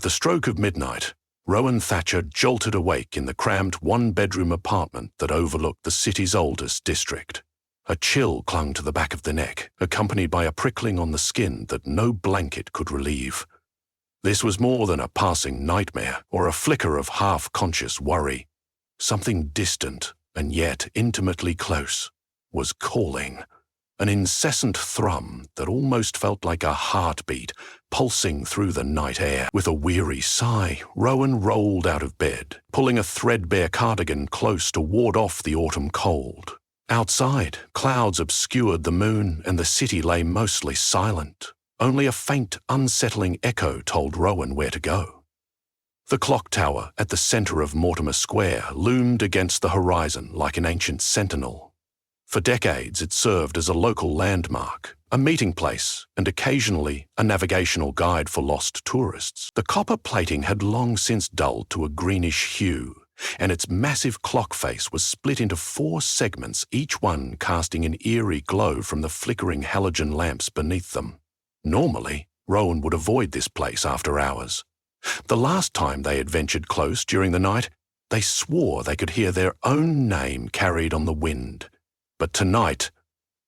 the stroke of midnight, Rowan Thatcher jolted awake in the cramped one-bedroom apartment that overlooked the city's oldest district. A chill clung to the back of the neck, accompanied by a prickling on the skin that no blanket could relieve. This was more than a passing nightmare or a flicker of half-conscious worry. Something distant, and yet intimately close, was calling. An incessant thrum that almost felt like a heartbeat pulsing through the night air. With a weary sigh, Rowan rolled out of bed, pulling a threadbare cardigan close to ward off the autumn cold. Outside, clouds obscured the moon and the city lay mostly silent. Only a faint, unsettling echo told Rowan where to go. The Clocktower at the centre of Mortimer Square loomed against the horizon like an ancient sentinel. For decades it served as a local landmark, a meeting place, and occasionally a navigational guide for lost tourists. The copper plating had long since dulled to a greenish hue, and its massive clock face was split into 4 segments, each one casting an eerie glow from the flickering halogen lamps beneath them. Normally, Rowan would avoid this place after hours. The last time they had ventured close during the night, they swore they could hear their own name carried on the wind. But tonight,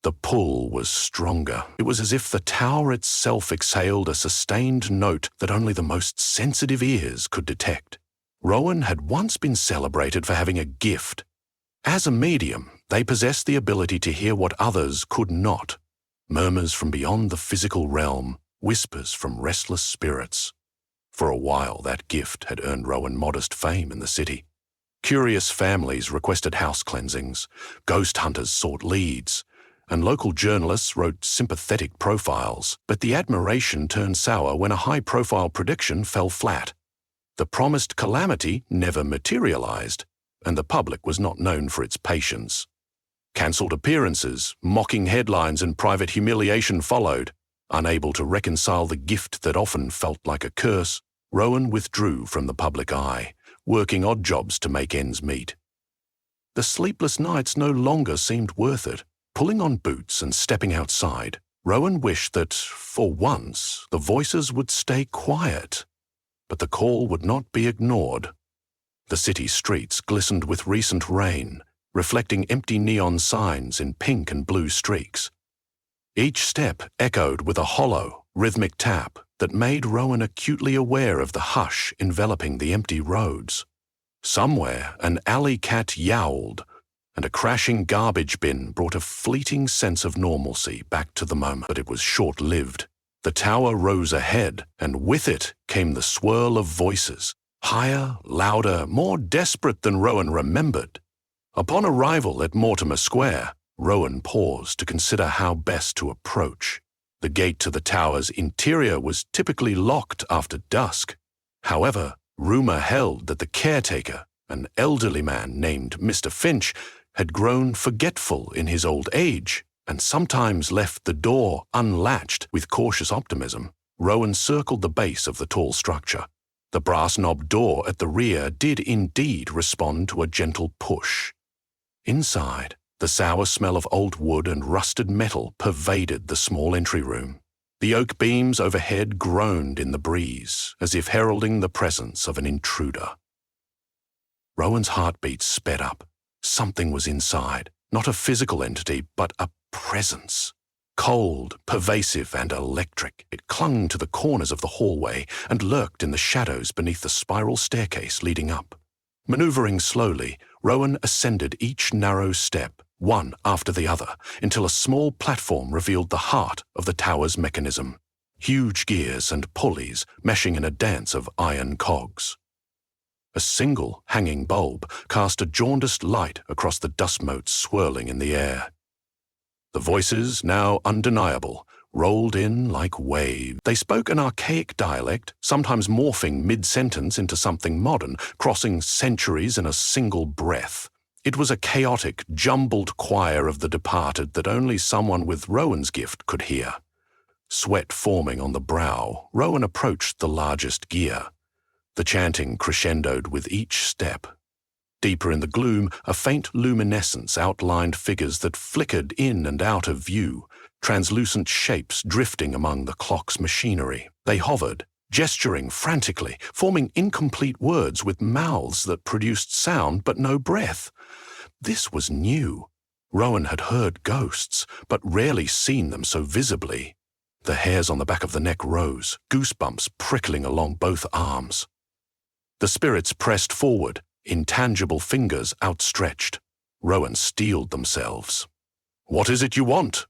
the pull was stronger. It was as if the tower itself exhaled a sustained note that only the most sensitive ears could detect. Rowan had once been celebrated for having a gift. As a medium, they possessed the ability to hear what others could not. Murmurs from beyond the physical realm, whispers from restless spirits. For a while, that gift had earned Rowan modest fame in the city. Curious families requested house cleansings, ghost hunters sought leads, and local journalists wrote sympathetic profiles. But the admiration turned sour when a high-profile prediction fell flat. The promised calamity never materialized, and the public was not known for its patience. Cancelled appearances, mocking headlines, and private humiliation followed. Unable to reconcile the gift that often felt like a curse, Rowan withdrew from the public eye, working odd jobs to make ends meet. The sleepless nights no longer seemed worth it. Pulling on boots and stepping outside, Rowan wished that, for once, the voices would stay quiet. But the call would not be ignored. The city streets glistened with recent rain, reflecting empty neon signs in pink and blue streaks. Each step echoed with a hollow, rhythmic tap that made Rowan acutely aware of the hush enveloping the empty roads. Somewhere, an alley cat yowled, and a crashing garbage bin brought a fleeting sense of normalcy back to the moment. But it was short-lived. The tower rose ahead, and with it came the swirl of voices, higher, louder, more desperate than Rowan remembered. Upon arrival at Mortimer Square, Rowan paused to consider how best to approach. The gate to the tower's interior was typically locked after dusk. However, rumor held that the caretaker, an elderly man named Mr. Finch, had grown forgetful in his old age and sometimes left the door unlatched. With cautious optimism, Rowan circled the base of the tall structure. The brass knob door at the rear did indeed respond to a gentle push. Inside, the sour smell of old wood and rusted metal pervaded the small entry room. The oak beams overhead groaned in the breeze, as if heralding the presence of an intruder. Rowan's heartbeat sped up. Something was inside, not a physical entity, but a presence. Cold, pervasive, and electric, it clung to the corners of the hallway and lurked in the shadows beneath the spiral staircase leading up. Maneuvering slowly, Rowan ascended each narrow step, one after the other, until a small platform revealed the heart of the tower's mechanism. Huge gears and pulleys meshing in a dance of iron cogs. A single hanging bulb cast a jaundiced light across the dust motes swirling in the air. The voices, now undeniable, rolled in like waves. They spoke an archaic dialect, sometimes morphing mid-sentence into something modern, crossing centuries in a single breath. It was a chaotic, jumbled choir of the departed that only someone with Rowan's gift could hear. Sweat forming on the brow, Rowan approached the largest gear. The chanting crescendoed with each step. Deeper in the gloom, a faint luminescence outlined figures that flickered in and out of view, translucent shapes drifting among the clock's machinery. They hovered, gesturing frantically, forming incomplete words with mouths that produced sound but no breath. This was new. Rowan had heard ghosts, but rarely seen them so visibly. The hairs on the back of the neck rose, goosebumps prickling along both arms. The spirits pressed forward, intangible fingers outstretched. Rowan steeled themselves. "What is it you want?"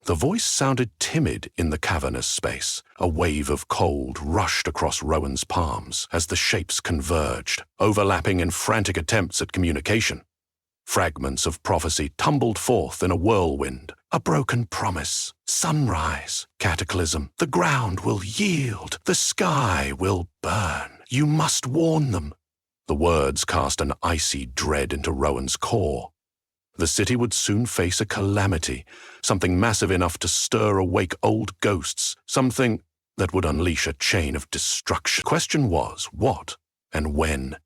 The voice sounded timid in the cavernous space. A wave of cold rushed across Rowan's palms as the shapes converged, overlapping in frantic attempts at communication. Fragments of prophecy tumbled forth in a whirlwind. A broken promise, sunrise, cataclysm. The ground will yield, the sky will burn. You must warn them. The words cast an icy dread into Rowan's core. The city would soon face a calamity, something massive enough to stir awake old ghosts, something that would unleash a chain of destruction. The question was, what and when?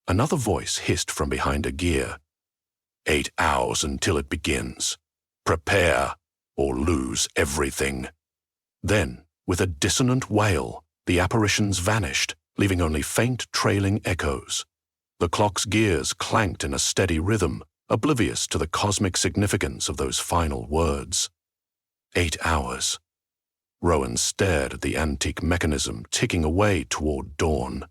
Another voice hissed from behind a gear. 8 hours until it begins. Prepare or lose everything. Then, with a dissonant wail, the apparitions vanished, leaving only faint trailing echoes. The clock's gears clanked in a steady rhythm, oblivious to the cosmic significance of those final words. 8 hours. Rowan stared at the antique mechanism ticking away toward dawn.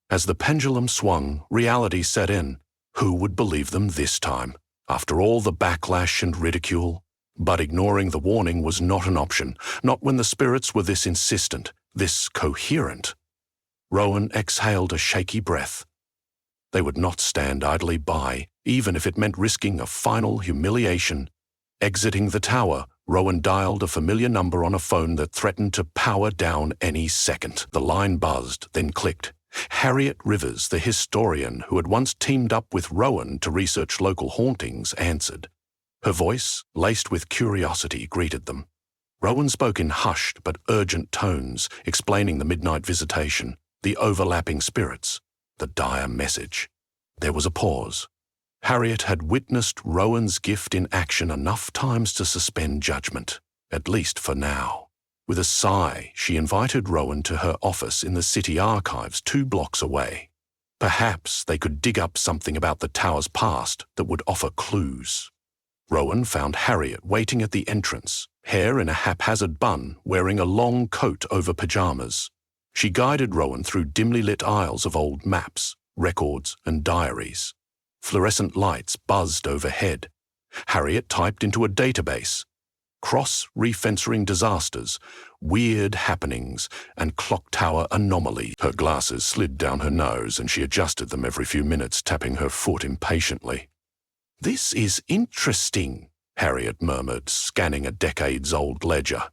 As the pendulum swung, reality set in. Who would believe them this time? After all the backlash and ridicule? But ignoring the warning was not an option, not when the spirits were this insistent, this coherent. Rowan exhaled a shaky breath. They would not stand idly by, even if it meant risking a final humiliation. Exiting the tower, Rowan dialed a familiar number on a phone that threatened to power down any second. The line buzzed, then clicked. Harriet Rivers, the historian who had once teamed up with Rowan to research local hauntings, answered. Her voice, laced with curiosity, greeted them. Rowan spoke in hushed but urgent tones, explaining the midnight visitation, the overlapping spirits, the dire message. There was a pause. Harriet had witnessed Rowan's gift in action enough times to suspend judgment, at least for now. With a sigh, she invited Rowan to her office in the city archives 2 blocks away. Perhaps they could dig up something about the tower's past that would offer clues. Rowan found Harriet waiting at the entrance, hair in a haphazard bun, wearing a long coat over pajamas. She guided Rowan through dimly lit aisles of old maps, records, and diaries. Fluorescent lights buzzed overhead. Harriet typed into a database. Cross-referencing disasters, weird happenings, and Clocktower anomalies. Her glasses slid down her nose and she adjusted them every few minutes, tapping her foot impatiently. "This is interesting," Harriet murmured, scanning a decades-old ledger.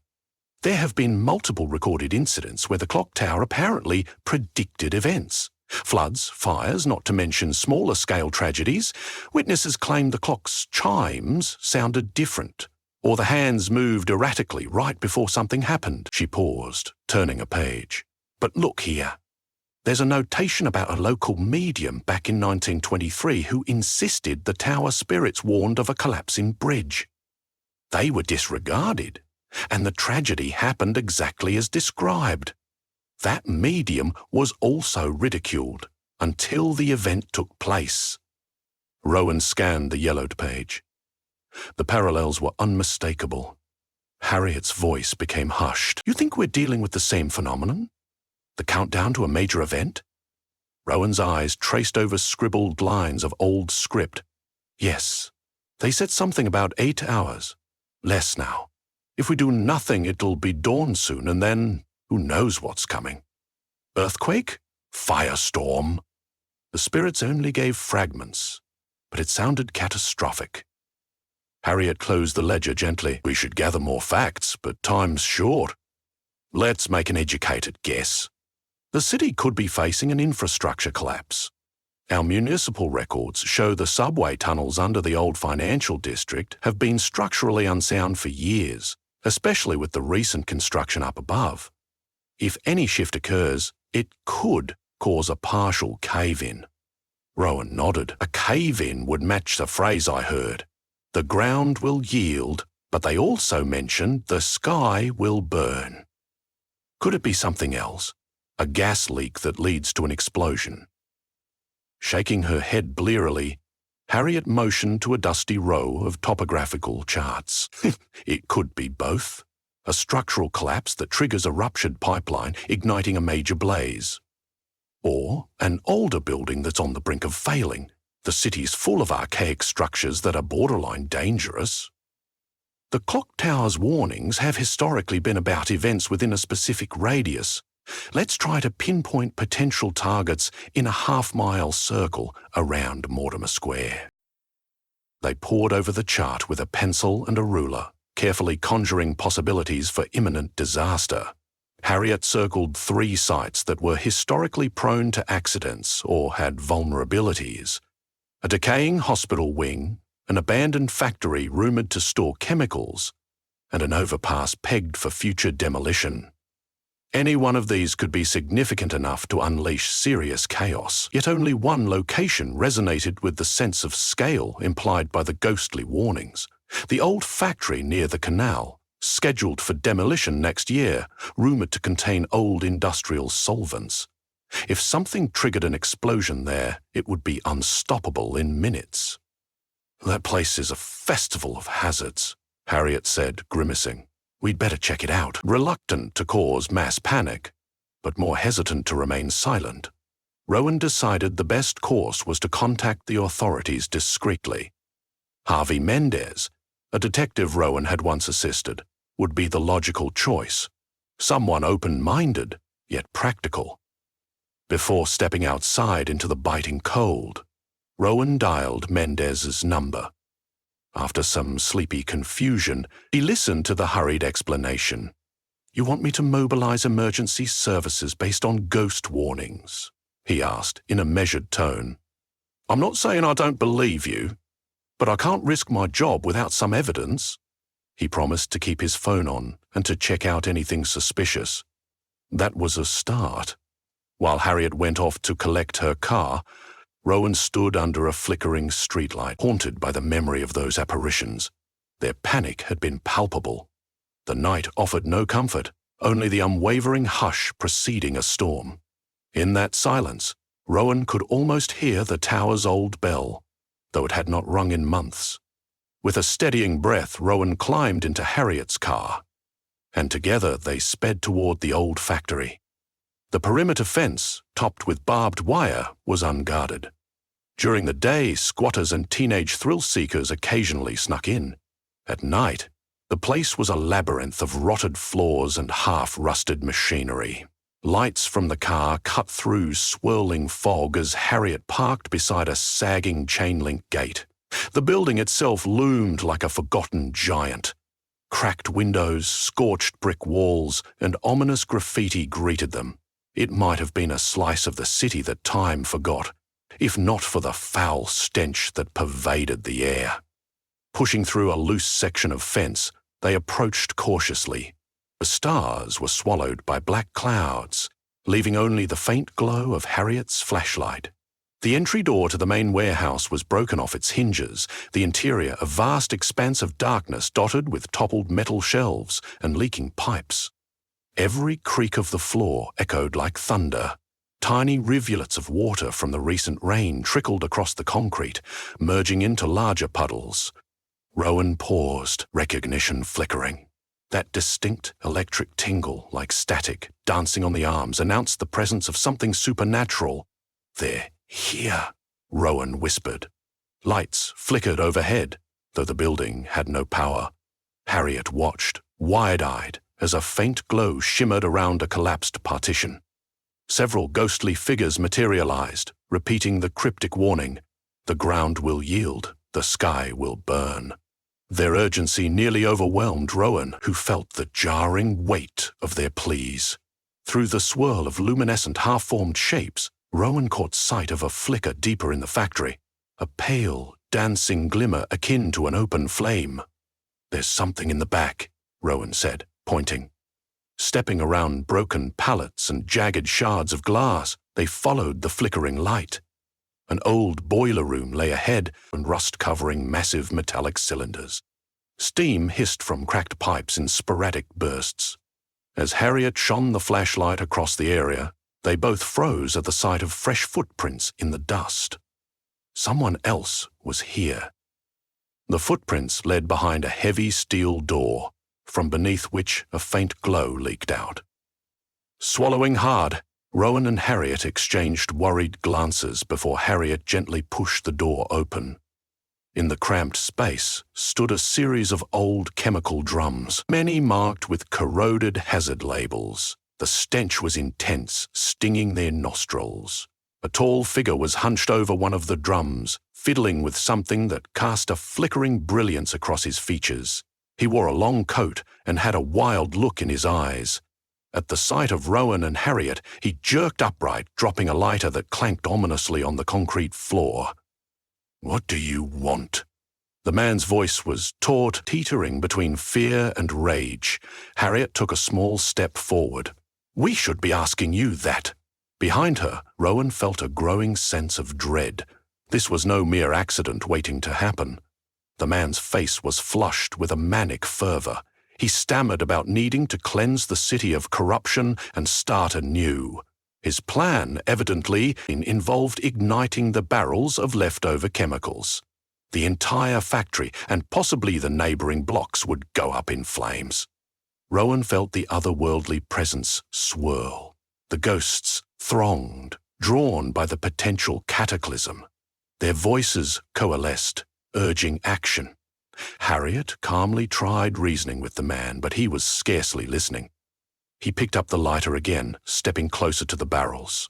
"There have been multiple recorded incidents where the Clocktower apparently predicted events. Floods, fires, not to mention smaller-scale tragedies. Witnesses claimed the clock's chimes sounded different, or the hands moved erratically right before something happened." She paused, turning a page. "But look here. There's a notation about a local medium back in 1923 who insisted the tower spirits warned of a collapsing bridge. They were disregarded, and the tragedy happened exactly as described. That medium was also ridiculed until the event took place." Rowan scanned the yellowed page. The parallels were unmistakable. Harriet's voice became hushed. "You think we're dealing with the same phenomenon? The countdown to a major event?" Rowan's eyes traced over scribbled lines of old script. "Yes, they said something about 8 hours. Less now. If we do nothing, it'll be dawn soon, and then who knows what's coming? Earthquake? Firestorm?" The spirits only gave fragments, but it sounded catastrophic. Harriet closed the ledger gently. "We should gather more facts, but time's short. Let's make an educated guess. The city could be facing an infrastructure collapse. Our municipal records show the subway tunnels under the old financial district have been structurally unsound for years, especially with the recent construction up above. If any shift occurs, it could cause a partial cave-in." Rowan nodded. "A cave-in would match the phrase I heard. The ground will yield, but they also mentioned the sky will burn. Could it be something else? A gas leak that leads to an explosion. Shaking her head blearily, Harriet motioned to a dusty row of topographical charts. It could be both. A structural collapse that triggers a ruptured pipeline, igniting a major blaze. Or an older building that's on the brink of failing. The city's full of archaic structures that are borderline dangerous. The Clocktower's warnings have historically been about events within a specific radius. Let's try to pinpoint potential targets in a half-mile circle around Mortimer Square. They pored over the chart with a pencil and a ruler, carefully conjuring possibilities for imminent disaster. Harriet circled 3 sites that were historically prone to accidents or had vulnerabilities. A decaying hospital wing, an abandoned factory rumoured to store chemicals, and an overpass pegged for future demolition. Any one of these could be significant enough to unleash serious chaos, yet only one location resonated with the sense of scale implied by the ghostly warnings. The old factory near the canal, scheduled for demolition next year, rumoured to contain old industrial solvents. If something triggered an explosion there, it would be unstoppable in minutes. That place is a festival of hazards, Harriet said, grimacing. We'd better check it out. Reluctant to cause mass panic, but more hesitant to remain silent, Rowan decided the best course was to contact the authorities discreetly. Harvey Mendez, a detective Rowan had once assisted, would be the logical choice. Someone open-minded, yet practical. Before stepping outside into the biting cold, Rowan dialed Mendez's number. After some sleepy confusion, he listened to the hurried explanation. "You want me to mobilize emergency services based on ghost warnings?" he asked in a measured tone. "I'm not saying I don't believe you, but I can't risk my job without some evidence." He promised to keep his phone on and to check out anything suspicious. That was a start. While Harriet went off to collect her car, Rowan stood under a flickering streetlight, haunted by the memory of those apparitions. Their panic had been palpable. The night offered no comfort, only the unwavering hush preceding a storm. In that silence, Rowan could almost hear the tower's old bell, though it had not rung in months. With a steadying breath, Rowan climbed into Harriet's car, and together they sped toward the old factory. The perimeter fence, topped with barbed wire, was unguarded. During the day, squatters and teenage thrill-seekers occasionally snuck in. At night, the place was a labyrinth of rotted floors and half-rusted machinery. Lights from the car cut through swirling fog as Harriet parked beside a sagging chain-link gate. The building itself loomed like a forgotten giant. Cracked windows, scorched brick walls, and ominous graffiti greeted them. It might have been a slice of the city that time forgot, if not for the foul stench that pervaded the air. Pushing through a loose section of fence, they approached cautiously. The stars were swallowed by black clouds, leaving only the faint glow of Harriet's flashlight. The entry door to the main warehouse was broken off its hinges, the interior a vast expanse of darkness dotted with toppled metal shelves and leaking pipes. Every creak of the floor echoed like thunder. Tiny rivulets of water from the recent rain trickled across the concrete, merging into larger puddles. Rowan paused, recognition flickering. That distinct electric tingle, like static, dancing on the arms, announced the presence of something supernatural. "They're here," Rowan whispered. Lights flickered overhead, though the building had no power. Harriet watched, wide-eyed, as a faint glow shimmered around a collapsed partition. Several ghostly figures materialized, repeating the cryptic warning, "The ground will yield, the sky will burn." Their urgency nearly overwhelmed Rowan, who felt the jarring weight of their pleas. Through the swirl of luminescent half-formed shapes, Rowan caught sight of a flicker deeper in the factory, a pale, dancing glimmer akin to an open flame. "There's something in the back," Rowan said, pointing. Stepping around broken pallets and jagged shards of glass, they followed the flickering light. An old boiler room lay ahead and rust covering massive metallic cylinders. Steam hissed from cracked pipes in sporadic bursts. As Harriet shone the flashlight across the area, They both froze at the sight of fresh footprints in the dust. Someone else was here. The footprints led behind a heavy steel door, from beneath which a faint glow leaked out. Swallowing hard, Rowan and Harriet exchanged worried glances before Harriet gently pushed the door open. In the cramped space stood a series of old chemical drums, many marked with corroded hazard labels. The stench was intense, stinging their nostrils. A tall figure was hunched over one of the drums, fiddling with something that cast a flickering brilliance across his features. He wore a long coat and had a wild look in his eyes. At the sight of Rowan and Harriet, he jerked upright, dropping a lighter that clanked ominously on the concrete floor. "What do you want?" The man's voice was taut, teetering between fear and rage. Harriet took a small step forward. "We should be asking you that." Behind her, Rowan felt a growing sense of dread. This was no mere accident waiting to happen. The man's face was flushed with a manic fervor. He stammered about needing to cleanse the city of corruption and start anew. His plan, evidently, involved igniting the barrels of leftover chemicals. The entire factory and possibly the neighboring blocks would go up in flames. Rowan felt the otherworldly presence swirl. The ghosts thronged, drawn by the potential cataclysm. Their voices coalesced, urging action. Harriet calmly tried reasoning with the man, but he was scarcely listening. He picked up the lighter again, stepping closer to the barrels.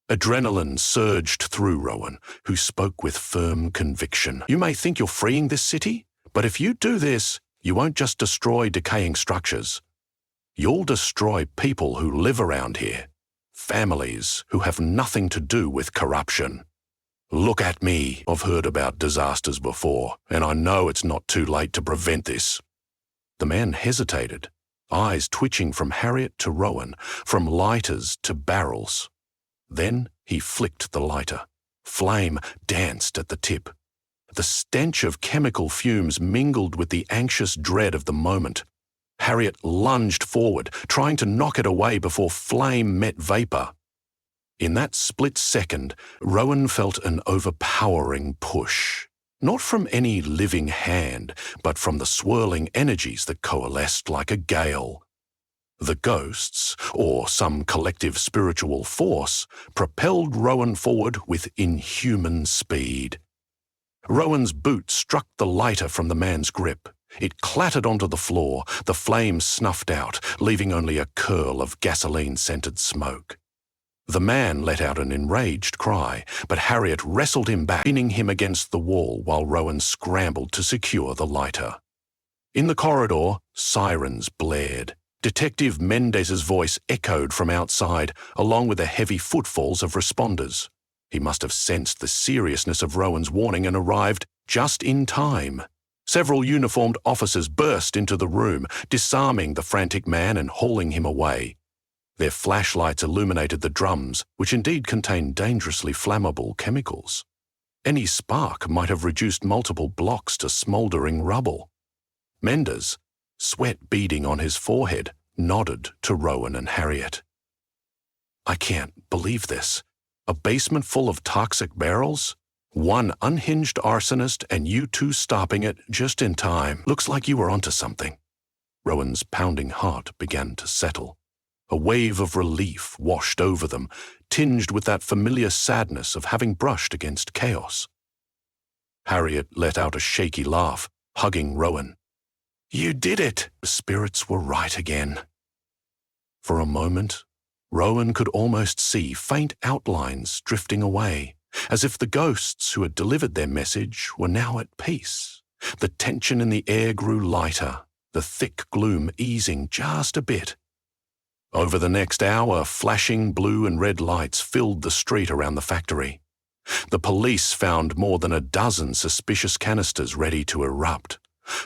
Adrenaline surged through Rowan, who spoke with firm conviction. "You may think you're freeing this city, but if you do this, you won't just destroy decaying structures. You'll destroy people who live around here, families who have nothing to do with corruption. Look at me. I've heard about disasters before, and I know it's not too late to prevent this." The man hesitated, eyes twitching from Harriet to Rowan, from lighters to barrels. Then he flicked the lighter. Flame danced at the tip. The stench of chemical fumes mingled with the anxious dread of the moment. Harriet lunged forward, trying to knock it away before flame met vapor. In that split second, Rowan felt an overpowering push. Not from any living hand, but from the swirling energies that coalesced like a gale. The ghosts, or some collective spiritual force, propelled Rowan forward with inhuman speed. Rowan's boot struck the lighter from the man's grip. It clattered onto the floor, the flame snuffed out, leaving only a curl of gasoline-scented smoke. The man let out an enraged cry, but Harriet wrestled him back, pinning him against the wall while Rowan scrambled to secure the lighter. In the corridor, sirens blared. Detective Mendez's voice echoed from outside, along with the heavy footfalls of responders. He must have sensed the seriousness of Rowan's warning and arrived just in time. Several uniformed officers burst into the room, disarming the frantic man and hauling him away. Their flashlights illuminated the drums, which indeed contained dangerously flammable chemicals. Any spark might have reduced multiple blocks to smoldering rubble. Mendez, sweat beading on his forehead, nodded to Rowan and Harriet. "I can't believe this. A basement full of toxic barrels? One unhinged arsonist and you two stopping it just in time. Looks like you were onto something." Rowan's pounding heart began to settle. A wave of relief washed over them, tinged with that familiar sadness of having brushed against chaos. Harriet let out a shaky laugh, hugging Rowan. "You did it!" The spirits were right again. For a moment, Rowan could almost see faint outlines drifting away, as if the ghosts who had delivered their message were now at peace. The tension in the air grew lighter, the thick gloom easing just a bit. Over the next hour, flashing blue and red lights filled the street around the factory. The police found more than a dozen suspicious canisters ready to erupt.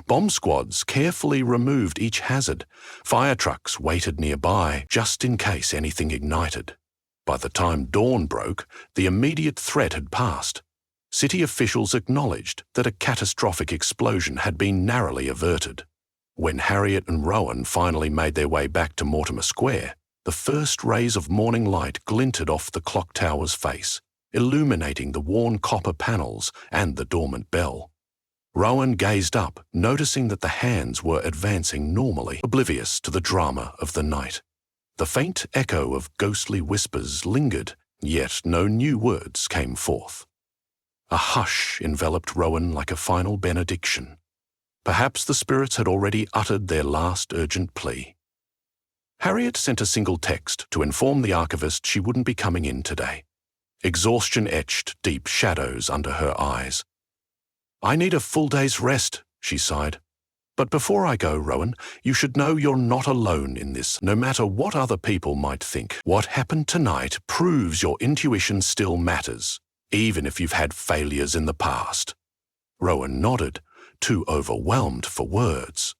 Bomb squads carefully removed each hazard. Fire trucks waited nearby, just in case anything ignited. By the time dawn broke, the immediate threat had passed. City officials acknowledged that a catastrophic explosion had been narrowly averted. When Harriet and Rowan finally made their way back to Mortimer Square, The first rays of morning light glinted off the clock tower's face, illuminating the worn copper panels and the dormant bell. Rowan gazed up, noticing that the hands were advancing normally, oblivious to the drama of the night. The faint echo of ghostly whispers lingered, yet no new words came forth. A hush enveloped Rowan like a final benediction. Perhaps the spirits had already uttered their last urgent plea. Harriet sent a single text to inform the archivist she wouldn't be coming in today. Exhaustion etched deep shadows under her eyes. "I need a full day's rest," she sighed. "But before I go, Rowan, you should know you're not alone in this, no matter what other people might think. What happened tonight proves your intuition still matters, even if you've had failures in the past." Rowan nodded, too overwhelmed for words.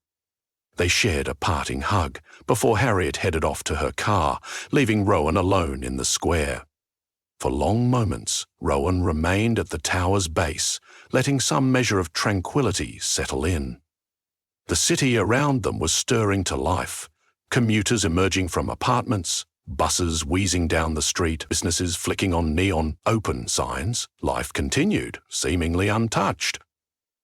They shared a parting hug before Harriet headed off to her car, leaving Rowan alone in the square. For long moments, Rowan remained at the tower's base, letting some measure of tranquility settle in. The city around them was stirring to life, commuters emerging from apartments, buses wheezing down the street, businesses flicking on neon open signs. Life continued, seemingly untouched.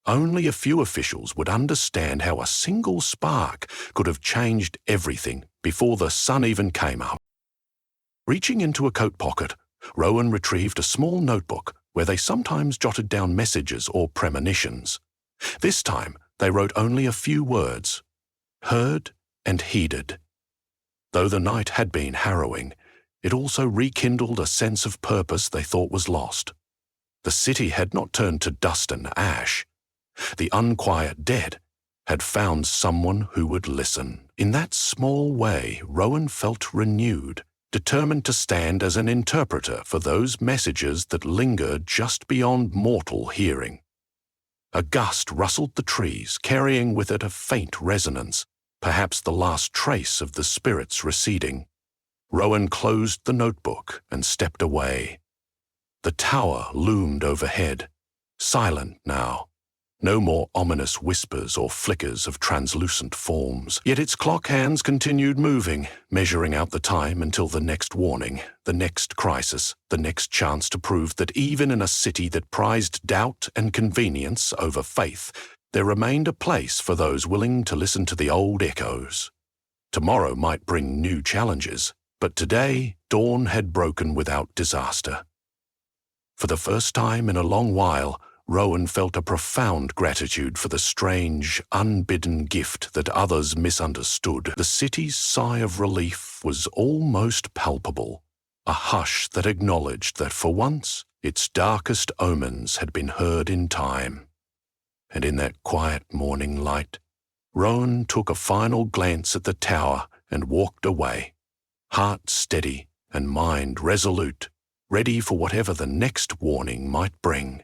Only a few officials would understand how a single spark could have changed everything before the sun even came up. Reaching into a coat pocket, Rowan retrieved a small notebook where they sometimes jotted down messages or premonitions. This time, they wrote only a few words: heard and heeded. Though the night had been harrowing, it also rekindled a sense of purpose they thought was lost. The city had not turned to dust and ash. The unquiet dead had found someone who would listen. In that small way, Rowan felt renewed, determined to stand as an interpreter for those messages that lingered just beyond mortal hearing. A gust rustled the trees, carrying with it a faint resonance, perhaps the last trace of the spirits receding. Rowan closed the notebook and stepped away. The tower loomed overhead, silent now. No more ominous whispers or flickers of translucent forms. Yet its clock hands continued moving, measuring out the time until the next warning, the next crisis, the next chance to prove that even in a city that prized doubt and convenience over faith, there remained a place for those willing to listen to the old echoes. Tomorrow might bring new challenges, but today dawn had broken without disaster. For the first time in a long while, Rowan felt a profound gratitude for the strange, unbidden gift that others misunderstood. The city's sigh of relief was almost palpable, a hush that acknowledged that for once its darkest omens had been heard in time. And in that quiet morning light, Rowan took a final glance at the tower and walked away, heart steady and mind resolute, ready for whatever the next warning might bring.